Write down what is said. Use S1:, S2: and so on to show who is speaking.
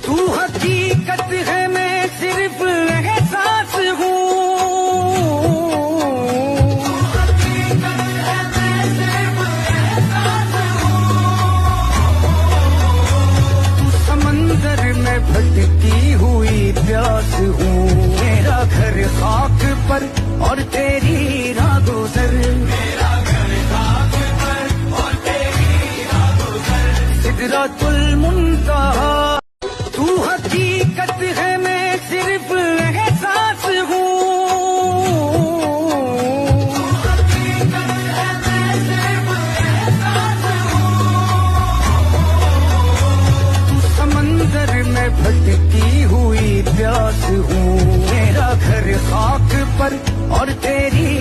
S1: तू हकीकत है, मैं सिर्फ एहसास हूँ। तू समंदर में भटकी हुई प्यास हूँ। मेरा घर खाक पर और तेरी राह गुजर। मेरा घर खाक पर और तेरी राह गुजर। सिदरतुल मुंतहा तू हकीकत है, मैं सिर्फ एहसास हूँ। तू समंदर में भटकी हुई प्यास हूँ। मेरा घर खाक पर और तेरी